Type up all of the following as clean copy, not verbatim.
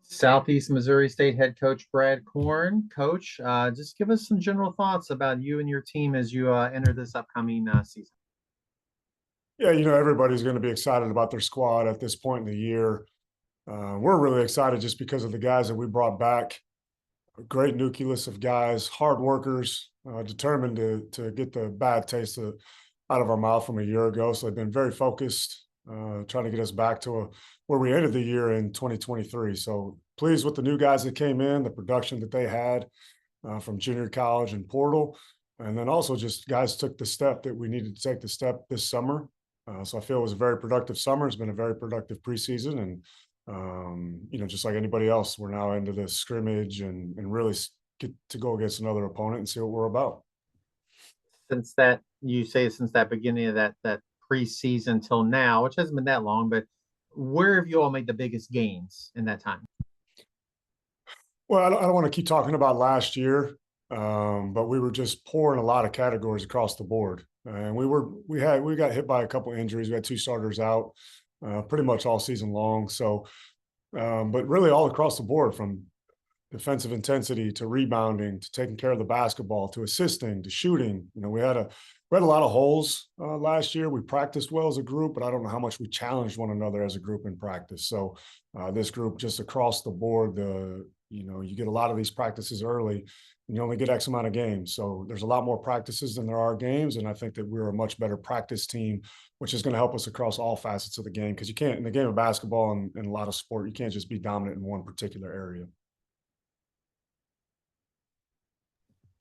Southeast Missouri State head coach Brad Korn. Coach, just give us some general thoughts about you and your team as you enter this upcoming season. Yeah, everybody's going to be excited about their squad at this point in the year. We're really excited just because of the guys that we brought back. A great nucleus of guys, hard workers, determined to get the bad taste out of our mouth from a year ago. So they've been very focused, trying to get us back to where we ended the year in 2023. So pleased with the new guys that came in, the production that they had from junior college and portal. And then also just guys took the step that we needed to take the step this summer. So I feel it was a very productive summer. It's been a very productive preseason. And, just like anybody else, we're now into the scrimmage and really get to go against another opponent and see what we're about. Since that beginning of that preseason till now, which hasn't been that long, but where have you all made the biggest gains in that time? Well, I don't want to keep talking about last year, but we were just poor in a lot of categories across the board. And we got hit by a couple injuries. We had two starters out pretty much all season long. So, but really all across the board, from defensive intensity to rebounding to taking care of the basketball to assisting to shooting. We had a lot of holes last year. We practiced well as a group, but I don't know how much we challenged one another as a group in practice. So this group just across the board, you get a lot of these practices early and you only get X amount of games. So there's a lot more practices than there are games. And I think that we're a much better practice team, which is going to help us across all facets of the game. Because you can't, in the game of basketball and a lot of sport, you can't just be dominant in one particular area.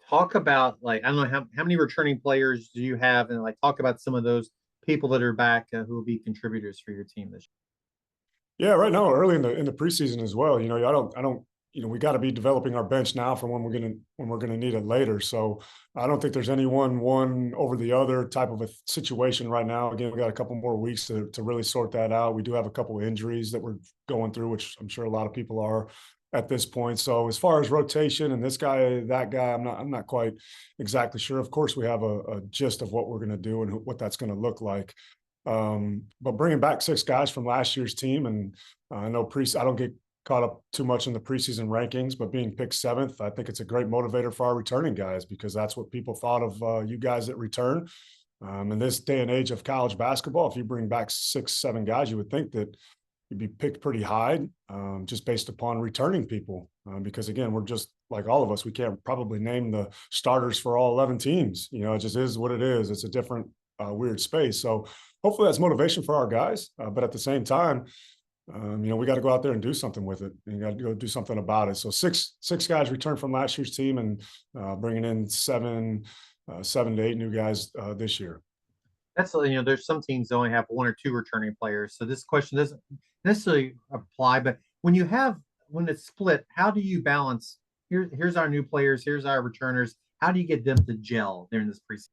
Talk about, like, I don't know how many returning players do you have, and like talk about some of those people that are back who will be contributors for your team this Yeah, right now, early in the preseason as well. I don't. We got to be developing our bench now for when we're gonna need it later. So I don't think there's any one over the other type of a situation right now. Again, we got a couple more weeks to really sort that out. We do have a couple of injuries that we're going through, which I'm sure a lot of people are at this point. So as far as rotation and this guy, that guy, I'm not quite exactly sure. Of course, we have a gist of what we're going to do and what that's going to look like. But bringing back six guys from last year's team, and I know I don't get caught up too much in the preseason rankings, but being picked seventh, I think it's a great motivator for our returning guys, because that's what people thought of you guys that return. In this day and age of college basketball, if you bring back 6, 7 guys, you would think that you'd be picked pretty high, just based upon returning people. Because again, we're just like all of us. We can't probably name the starters for all 11 teams. It just is what it is. It's a different weird space. So hopefully that's motivation for our guys. But at the same time, we got to go out there and do something with it. And you got to go do something about it. So six guys returned from last year's team, and bringing in 7 to 8 new guys this year. That's, there's some teams that only have 1 or 2 returning players. So this question doesn't necessarily apply, but when it's split, how do you balance here's our new players, here's our returners. How do you get them to gel during this preseason?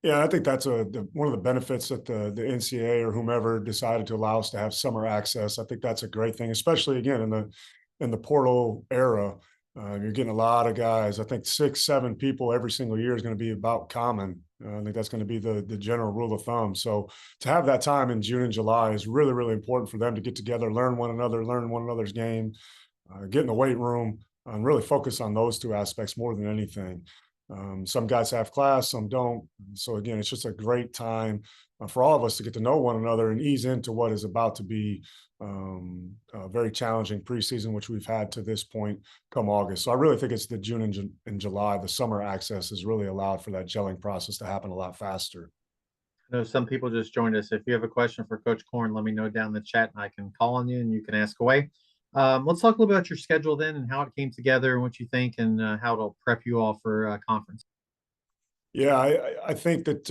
Yeah, I think that's one of the benefits that the NCAA or whomever decided to allow us to have summer access. I think that's a great thing, especially again in the portal era. You're getting a lot of guys. I think 6, 7 people every single year is going to be about common. I think that's going to be the general rule of thumb. So to have that time in June and July is really, really important for them to get together, learn one another's game, get in the weight room, and really focus on those 2 aspects more than anything. Some guys have class, some don't. So again, it's just a great time for all of us to get to know one another and ease into what is about to be a very challenging preseason, which we've had to this point come August. So I really think it's the June and July, the summer access has really allowed for that gelling process to happen a lot faster. I know some people just joined us. If you have a question for Coach Korn, let me know down in the chat and I can call on you and you can ask away. Let's talk a little bit about your schedule then and how it came together and what you think, and how it'll prep you all for conference. Yeah, I think that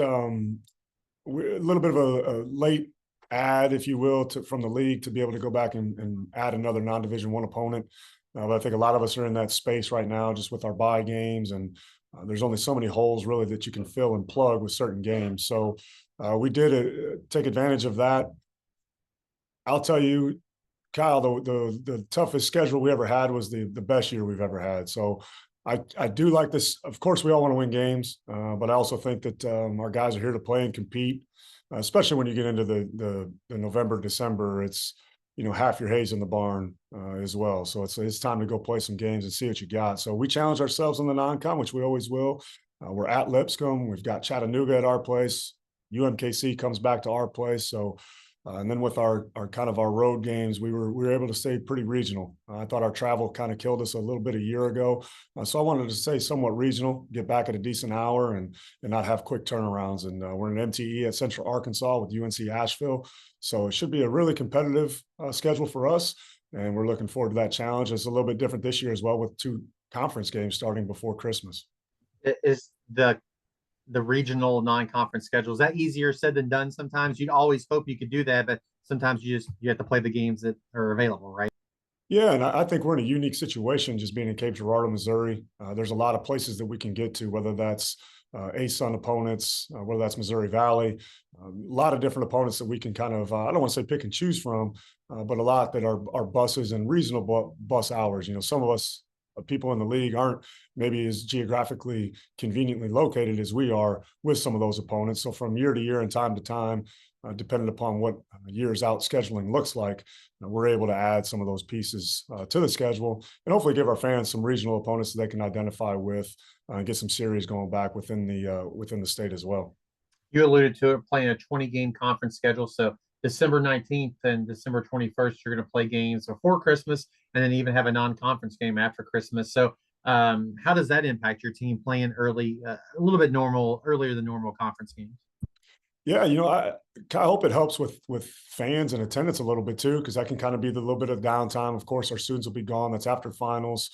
we're a little bit of a late add, if you will, from the league to be able to go back and add another non-Division I opponent. But I think a lot of us are in that space right now, just with our bye games, and there's only so many holes really that you can fill and plug with certain games. So we did take advantage of that. I'll tell you, Kyle, the toughest schedule we ever had was the best year we've ever had. So I do like this. Of course, we all want to win games, but I also think that our guys are here to play and compete, especially when you get into the November, December. It's half your hay's in the barn as well. So it's time to go play some games and see what you got. So we challenge ourselves in the non-con, which we always will. We're at Lipscomb. We've got Chattanooga at our place. UMKC comes back to our place. So and then with our kind of our road games, we were able to stay pretty regional. I thought our travel kind of killed us a little bit a year ago, so I wanted to stay somewhat regional, get back at a decent hour, and not have quick turnarounds. And we're in MTE at Central Arkansas with UNC Asheville, so it should be a really competitive schedule for us, and we're looking forward to that challenge. It's a little bit different this year as well, with 2 conference games starting before Christmas. Is the regional non-conference schedule, is that easier said than done? Sometimes you'd always hope you could do that, but sometimes you have to play the games that are available, right? Yeah, and I think we're in a unique situation just being in Cape Girardeau, Missouri. There's a lot of places that we can get to, whether that's ASUN opponents, whether that's Missouri Valley, a lot of different opponents that we can kind of, I don't want to say pick and choose from, but a lot that are buses and reasonable bus hours. Some of us people in the league aren't maybe as geographically conveniently located as we are with some of those opponents. So from year to year and time to time, depending upon what years out scheduling looks like, we're able to add some of those pieces to the schedule and hopefully give our fans some regional opponents that they can identify with and get some series going back within the state as well. You alluded to it, playing a 20-game conference schedule. So December 19th and December 21st, you're going to play games before Christmas and then even have a non-conference game after Christmas. So how does that impact your team playing early, a little bit earlier than normal conference games? Yeah, I hope it helps with fans and attendance a little bit too, because that can kind of be the little bit of downtime. Of course, our students will be gone. That's after finals.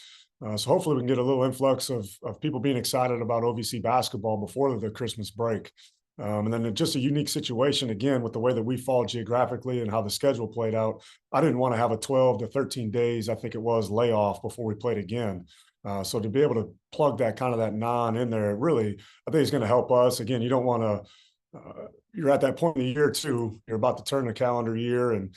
So hopefully we can get a little influx of people being excited about OVC basketball before the Christmas break. And then just a unique situation, again, with the way that we fall geographically and how the schedule played out. I didn't want to have a 12 to 13 days, I think it was, layoff before we played again. So to be able to plug that kind of that non in there, really, I think it's going to help us. Again, you don't want to you're at that point in the year too. You're about to turn the calendar year, and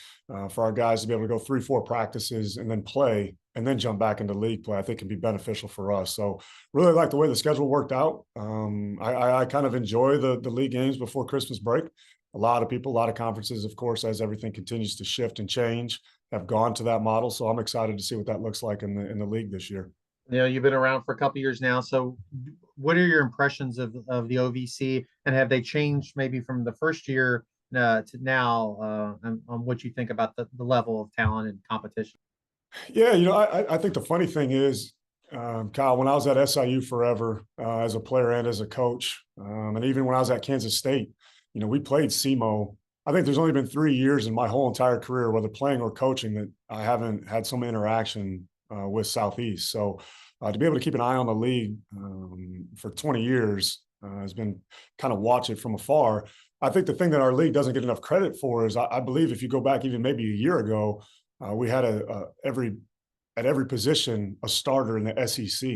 for our guys to be able to go 3-4 practices and then play and then jump back into league play, I think can be beneficial for us. So really like the way the schedule worked out. I kind of enjoy the league games before Christmas break. A lot of people, a lot of conferences, of course, as everything continues to shift and change, have gone to that model. So I'm excited to see what that looks like in the league this year. You've been around for a couple years now. So what are your impressions of the OVC, and have they changed maybe from the first year to now on what you think about the level of talent and competition? Yeah, I think the funny thing is, Kyle, when I was at SIU forever as a player and as a coach, and even when I was at Kansas State, we played SEMO. I think there's only been 3 years in my whole entire career, whether playing or coaching, that I haven't had some interaction with Southeast. So to be able to keep an eye on the league for 20 years has been kind of watch it from afar. I think the thing that our league doesn't get enough credit for is I believe if you go back even maybe a year ago, we had at every position a starter in the SEC.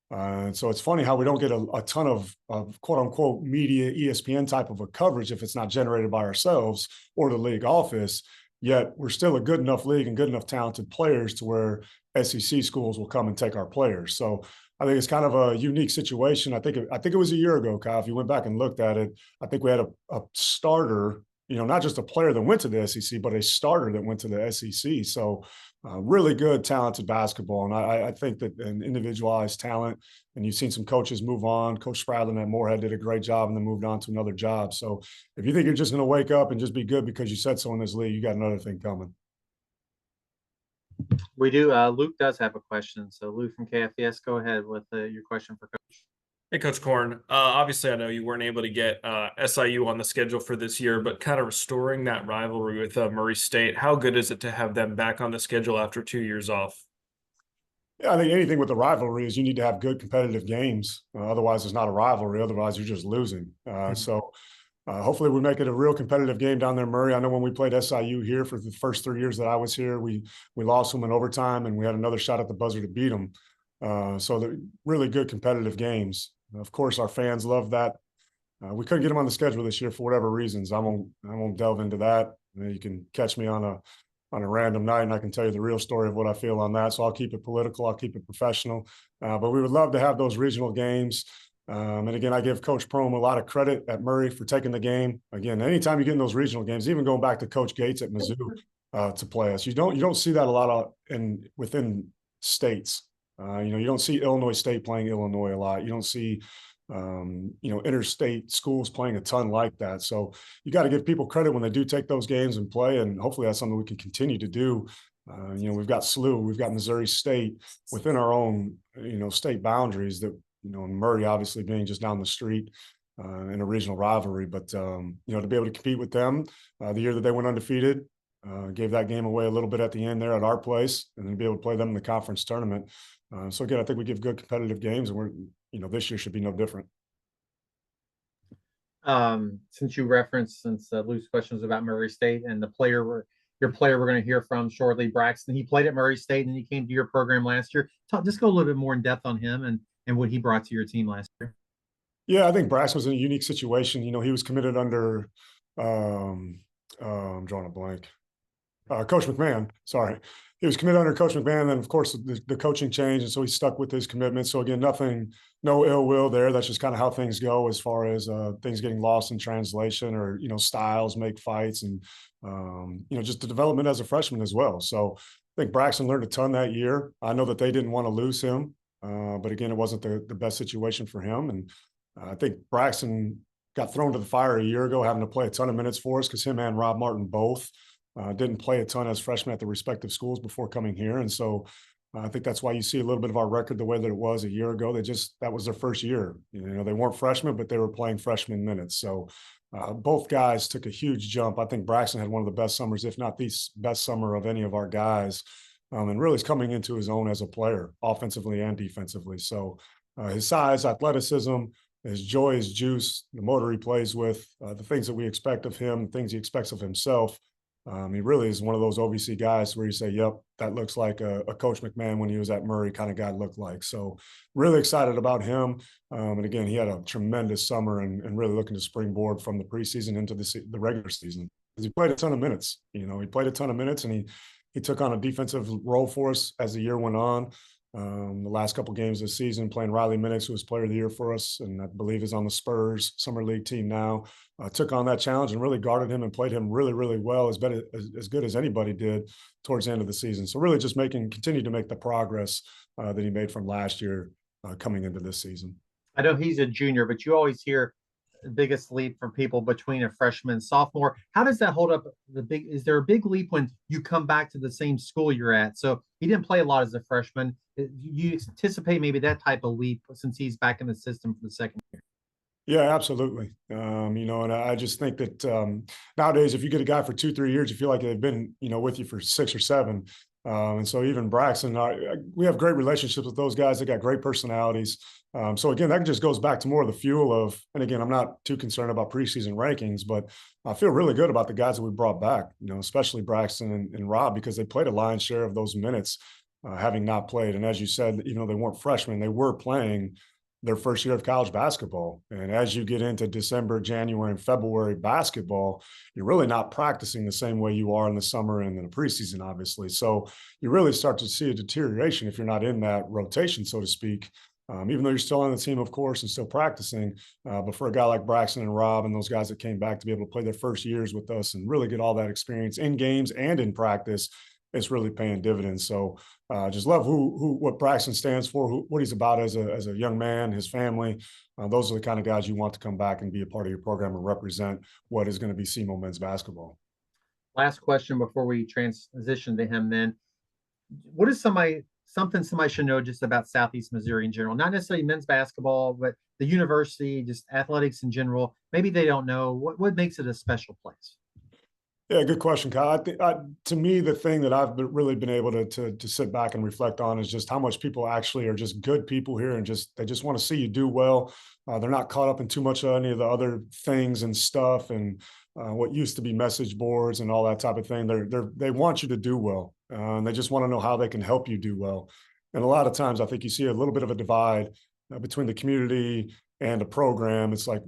And so it's funny how we don't get a ton of quote unquote media, ESPN type of a coverage if it's not generated by ourselves or the league office. Yet we're still a good enough league and good enough talented players to where SEC schools will come and take our players. So I think it's kind of a unique situation. I think it was a year ago, Kyle. If you went back and looked at it, I think we had a starter, not just a player that went to the SEC, but a starter that went to the SEC. So really good, talented basketball. And I think that an individualized talent, and you've seen some coaches move on. Coach Spradlin at Moorhead did a great job and then moved on to another job. So if you think you're just going to wake up and just be good because you said so in this league, you got another thing coming. We do. Luke does have a question. So Luke from KFDS, go ahead with your question for Coach. Hey, Coach Korn. Obviously, I know you weren't able to get SIU on the schedule for this year, but kind of restoring that rivalry with Murray State, how good is it to have them back on the schedule after 2 years off? Yeah, I think anything with the rivalry is you need to have good competitive games. Otherwise, it's not a rivalry. Otherwise, you're just losing. So hopefully we make it a real competitive game down there in Murray. I know when we played SIU here for the first 3 years that I was here, we lost them in overtime, and we had another shot at the buzzer to beat them. So they're really good competitive games. Of course, our fans love that. We couldn't get them on the schedule this year for whatever reasons. I won't delve into that. You can catch me on a random night, and I can tell you the real story of what I feel on that. So I'll keep it political. I'll keep it professional. But we would love to have those regional games. And again, I give Coach Prohm a lot of credit at Murray for taking the game. Again, anytime you get in those regional games, even going back to Coach Gates at Mizzou, to play us. You don't see that a lot within states. You don't see Illinois State playing Illinois a lot. You don't see interstate schools playing a ton like that. So you got to give people credit when they do take those games and play. And hopefully that's something we can continue to do. We've got SLU, we've got Missouri State within our own, state boundaries that, and Murray obviously being just down the street in a regional rivalry. But, to be able to compete with them the year that they went undefeated, gave that game away a little bit at the end there at our place, and then be able to play them in the conference tournament. So again, I think we give good competitive games, and this year should be no different. Since Luke's questions about Murray State and your player we're going to hear from shortly, Braxton, he played at Murray State and he came to your program last year. Just go a little bit more in depth on him and what he brought to your team last year. Yeah, I think Braxton was in a unique situation. He was committed under, I'm drawing a blank. Coach McMahon, sorry. He was committed under Coach McMahon, and then of course the coaching changed, and so he stuck with his commitment. So again, no ill will there. That's just kind of how things go as far as things getting lost in translation, or styles make fights, and just the development as a freshman as well. So I think Braxton learned a ton that year. I know that they didn't want to lose him, but again, it wasn't the best situation for him. And I think Braxton got thrown to the fire a year ago, having to play a ton of minutes for us because him and Rob Martin both didn't play a ton as freshmen at the respective schools before coming here. And so I think that's why you see a little bit of our record the way that it was a year ago. That was their first year. They weren't freshmen, but they were playing freshman minutes. So both guys took a huge jump. I think Braxton had one of the best summers, if not the best summer of any of our guys, and really is coming into his own as a player, offensively and defensively. So his size, athleticism, his joy, his juice, the motor he plays with, the things that we expect of him, things he expects of himself. He really is one of those OVC guys where you say, yep, that looks like a Coach McMahon when he was at Murray kind of guy looked like. So really excited about him. And again, he had a tremendous summer and really looking to springboard from the preseason into the regular season. Because he played a ton of minutes. He played a ton of minutes, and he took on a defensive role for us as the year went on. The last couple games of the season, playing Riley Minix, who was player of the year for us, and I believe is on the Spurs Summer League team now, took on that challenge and really guarded him and played him really, really well, as good as anybody did towards the end of the season. So really just continue to make the progress that he made from last year coming into this season. I know he's a junior, but you always hear the biggest leap from people between a freshman and sophomore. How does that hold up? Is there a big leap when you come back to the same school you're at? So he didn't play a lot as a freshman. You anticipate maybe that type of leap since he's back in the system for the second year? Yeah, absolutely. And I just think that nowadays, if you get a guy for 2-3 years, you feel like they've been, with you for 6 or 7. And so even Braxton, we have great relationships with those guys. They got great personalities. So again, that just goes back to more of the fuel of, and again, I'm not too concerned about preseason rankings, but I feel really good about the guys that we brought back, especially Braxton and Rob, because they played a lion's share of those minutes, having not played. And as you said, they weren't freshmen, they were playing their first year of college basketball. And as you get into December, January, and February basketball, you're really not practicing the same way you are in the summer and in the preseason, obviously. So you really start to see a deterioration if you're not in that rotation, so to speak, even though you're still on the team, of course, and still practicing. But for a guy like Braxton and Rob and those guys that came back to be able to play their first years with us and really get all that experience in games and in practice, it's really paying dividends. So just love what Braxton stands for, what he's about as a young man, his family. Those are the kind of guys you want to come back and be a part of your program and represent what is going to be SEMO men's basketball. Last question before we transition to him then. What is something somebody should know just about Southeast Missouri in general? Not necessarily men's basketball, but the university, just athletics in general. Maybe they don't know. What makes it a special place? Yeah, good question, Kyle. To me, the thing that I've really been able to sit back and reflect on is just how much people actually are just good people here, and they just want to see you do well. They're not caught up in too much of any of the other things and stuff and what used to be message boards and all that type of thing. They want you to do well, and they just want to know how they can help you do well. And a lot of times, I think you see a little bit of a divide between the community and the program. It's like,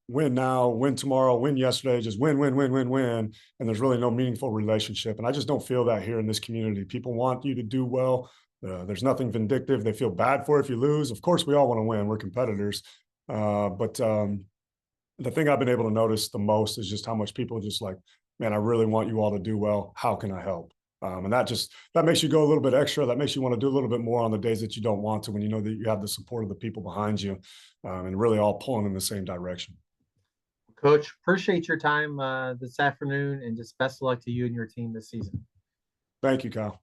win now, win tomorrow, win yesterday, just win. And there's really no meaningful relationship. And I just don't feel that here in this community. People want you to do well. There's nothing vindictive. They feel bad for if you lose. Of course, we all want to win. We're competitors. But the thing I've been able to notice the most is just how much people just like man, I really want you all to do well. How can I help? And that makes you go a little bit extra. That makes you want to do a little bit more on the days that you don't want to, when you know that you have the support of the people behind you, and really all pulling in the same direction. Coach, appreciate your time this afternoon, and just best of luck to you and your team this season. Thank you, Kyle.